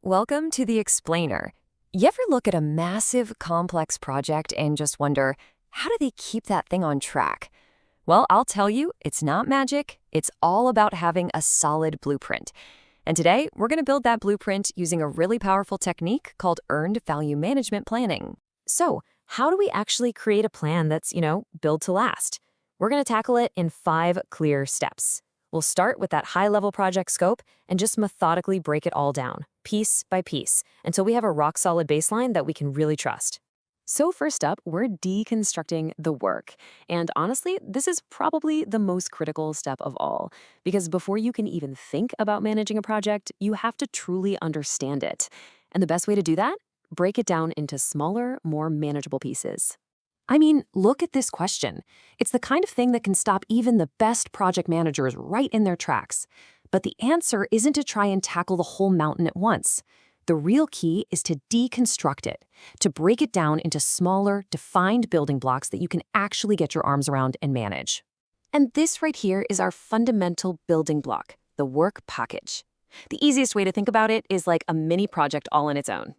Welcome to the Explainer. You ever look at a massive, complex project and just wonder, how do they keep that thing on track? Well, I'll tell you, it's not magic. It's all about having a solid blueprint. And today, we're going to build that blueprint using a really powerful technique called earned value management planning. So, how do we actually create a plan that's, built to last? We're going to tackle it in 5 clear steps. We'll start with that high-level project scope and just methodically break it all down, piece by piece, until we have a rock-solid baseline that we can really trust. So first up, we're deconstructing the work. And honestly, this is probably the most critical step of all, because before you can even think about managing a project, you have to truly understand it. And the best way to do that? Break it down into smaller, more manageable pieces. I mean, look at this question. It's the kind of thing that can stop even the best project managers right in their tracks. But the answer isn't to try and tackle the whole mountain at once. The real key is to deconstruct it, to break it down into smaller, defined building blocks that you can actually get your arms around and manage. And this right here is our fundamental building block, the work package. The easiest way to think about it is like a mini project all on its own.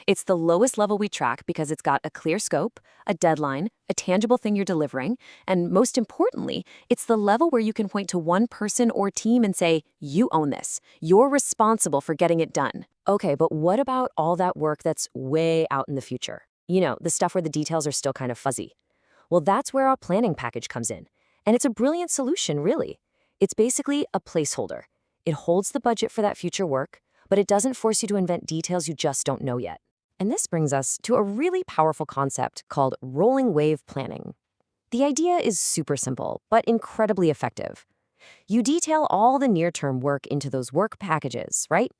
It's the lowest level we track because it's got a clear scope, a deadline, a tangible thing you're delivering, and most importantly, it's the level where you can point to one person or team and say, you own this. You're responsible for getting it done. Okay, but what about all that work that's way out in the future? The stuff where the details are still kind of fuzzy. Well, that's where our planning package comes in. And it's a brilliant solution, really. It's basically a placeholder. It holds the budget for that future work, but it doesn't force you to invent details you just don't know yet. And this brings us to a really powerful concept called rolling wave planning. The idea is super simple, but incredibly effective. You detail all the near-term work into those work packages, right?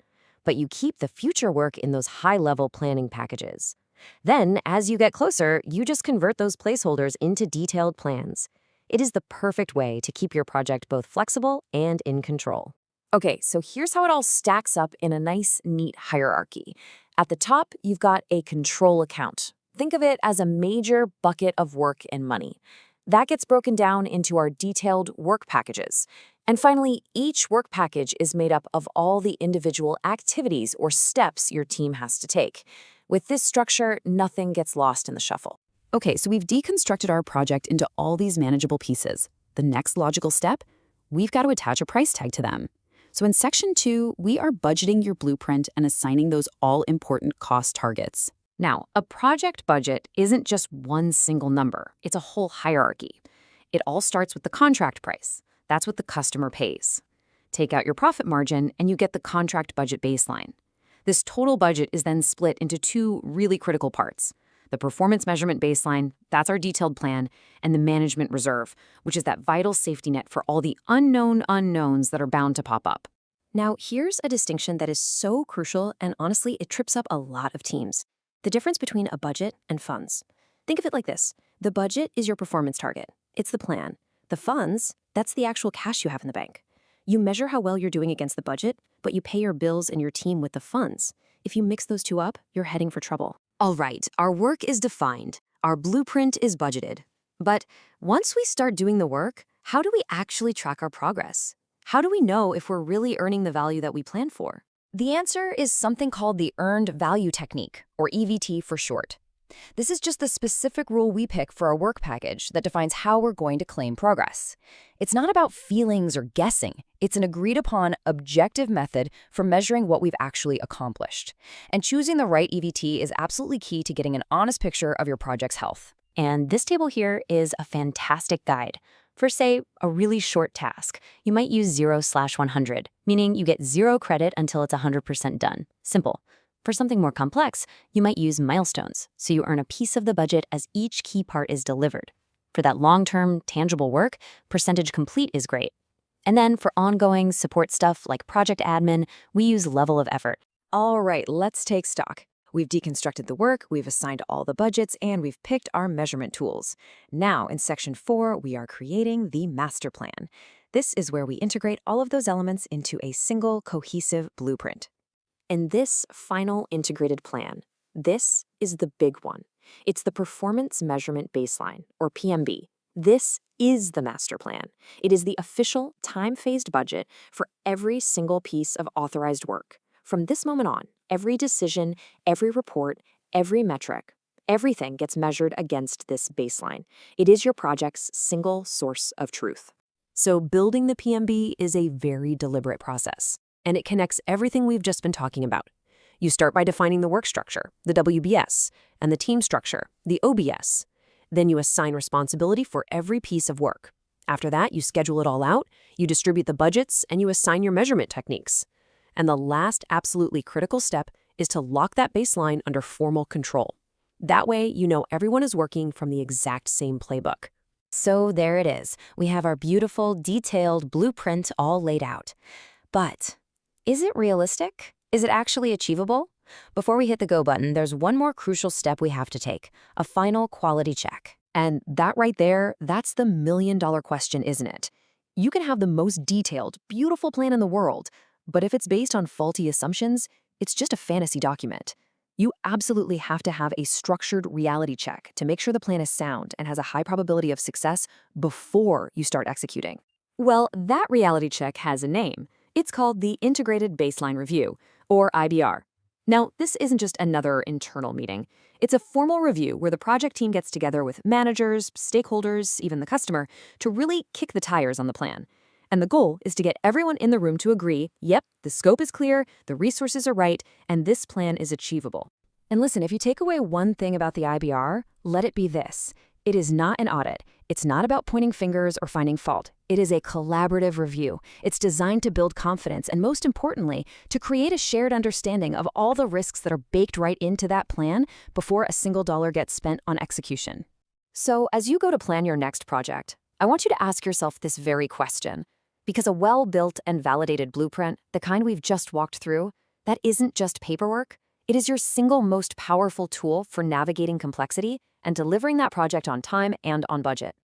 But you keep the future work in those high-level planning packages. Then, as you get closer, you just convert those placeholders into detailed plans. It is the perfect way to keep your project both flexible and in control. Okay, so here's how it all stacks up in a nice, neat hierarchy. At the top, you've got a control account. Think of it as a major bucket of work and money. That gets broken down into our detailed work packages. And finally, each work package is made up of all the individual activities or steps your team has to take. With this structure, nothing gets lost in the shuffle. Okay, so we've deconstructed our project into all these manageable pieces. The next logical step? We've got to attach a price tag to them. So in Section 2, we are budgeting your blueprint and assigning those all-important cost targets. Now, a project budget isn't just one single number. It's a whole hierarchy. It all starts with the contract price. That's what the customer pays. Take out your profit margin, and you get the contract budget baseline. This total budget is then split into 2 really critical parts. The performance measurement baseline, that's our detailed plan, and the management reserve, which is that vital safety net for all the unknown unknowns that are bound to pop up. Now, here's a distinction that is so crucial, and honestly, it trips up a lot of teams. The difference between a budget and funds. Think of it like this. The budget is your performance target. It's the plan. The funds, that's the actual cash you have in the bank. You measure how well you're doing against the budget, but you pay your bills and your team with the funds. If you mix those two up, you're heading for trouble. All right, our work is defined. Our blueprint is budgeted. But once we start doing the work, how do we actually track our progress? How do we know if we're really earning the value that we plan for? The answer is something called the earned value technique, or EVT for short. This is just the specific rule we pick for our work package that defines how we're going to claim progress. It's not about feelings or guessing. It's an agreed-upon, objective method for measuring what we've actually accomplished. And choosing the right EVT is absolutely key to getting an honest picture of your project's health. And this table here is a fantastic guide. For, say, a really short task, you might use 0/100, meaning you get 0 credit until it's 100% done. Simple. For something more complex, you might use milestones, so you earn a piece of the budget as each key part is delivered. For that long-term, tangible work, percentage complete is great. And then for ongoing support stuff like project admin, we use level of effort. All right, let's take stock. We've deconstructed the work, we've assigned all the budgets, and we've picked our measurement tools. Now, in Section 4, we are creating the master plan. This is where we integrate all of those elements into a single, cohesive blueprint. And this final integrated plan, this is the big one. It's the Performance Measurement Baseline, or PMB. This is the master plan. It is the official time-phased budget for every single piece of authorized work. From this moment on, Every decision, every report, every metric, everything gets measured against this baseline. It is your project's single source of truth. So building the PMB is a very deliberate process, and it connects everything we've just been talking about. You start by defining the work structure, the WBS, and the team structure, the OBS. Then you assign responsibility for every piece of work. After that, you schedule it all out, you distribute the budgets, and you assign your measurement techniques. And the last absolutely critical step is to lock that baseline under formal control. That way, you know everyone is working from the exact same playbook. So there it is. We have our beautiful, detailed blueprint all laid out. But is it realistic? Is it actually achievable? Before we hit the go button, there's one more crucial step we have to take, a final quality check. And that right there, that's the million-dollar question, isn't it? You can have the most detailed, beautiful plan in the world, but if it's based on faulty assumptions, it's just a fantasy document. You absolutely have to have a structured reality check to make sure the plan is sound and has a high probability of success before you start executing. Well, that reality check has a name. It's called the Integrated Baseline Review, or IBR. Now, this isn't just another internal meeting. It's a formal review where the project team gets together with managers, stakeholders, even the customer, to really kick the tires on the plan. And the goal is to get everyone in the room to agree, yep, the scope is clear, the resources are right, and this plan is achievable. And listen, if you take away one thing about the IBR, let it be this. It is not an audit. It's not about pointing fingers or finding fault. It is a collaborative review. It's designed to build confidence and, most importantly, to create a shared understanding of all the risks that are baked right into that plan before a single dollar gets spent on execution. So, as you go to plan your next project, I want you to ask yourself this very question. Because a well-built and validated blueprint, the kind we've just walked through, that isn't just paperwork. It is your single most powerful tool for navigating complexity and delivering that project on time and on budget.